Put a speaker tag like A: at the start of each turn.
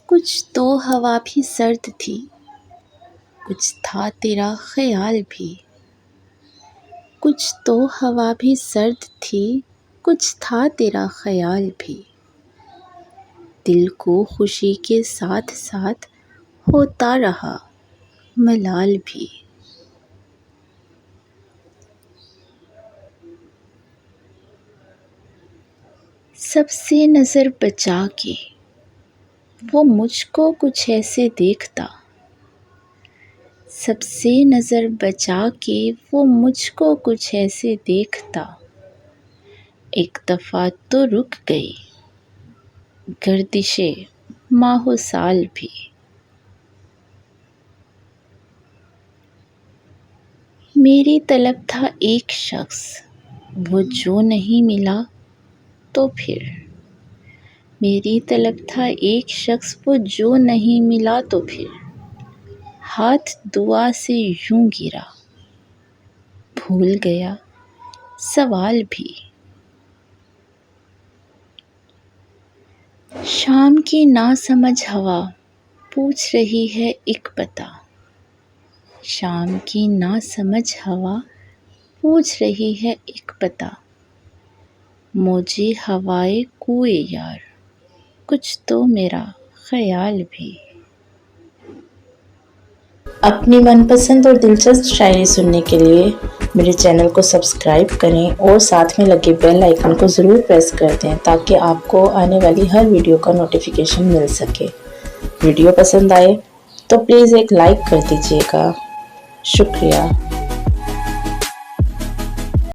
A: कुछ तो हवा भी सर्द थी, कुछ था तेरा ख्याल भी। कुछ तो हवा भी सर्द थी, कुछ था तेरा ख्याल भी। दिल को खुशी के साथ साथ होता रहा मलाल भी। सबसे नज़र बचा के वो मुझको कुछ ऐसे देखता। सबसे नज़र बचा के वो मुझको कुछ ऐसे देखता। एक दफ़ा तो रुक गई गर्दिशे माहो साल भी। मेरी तलब था एक शख्स, वो जो नहीं मिला तो फिर। मेरी तलब था एक शख्स, वो जो नहीं मिला तो फिर। हाथ दुआ से यूं गिरा, भूल गया सवाल भी। शाम की नासमझ हवा पूछ रही है एक पता। शाम की नासमझ हवा पूछ रही है एक पता। मुझे हवाए कुए यार, कुछ तो मेरा ख्याल भी।
B: अपनी मनपसंद और दिलचस्प शायरी सुनने के लिए मेरे चैनल को सब्सक्राइब करें और साथ में लगे बेल आइकन को ज़रूर प्रेस कर दें ताकि आपको आने वाली हर वीडियो का नोटिफिकेशन मिल सके। वीडियो पसंद आए तो प्लीज़ एक लाइक कर दीजिएगा। शुक्रिया।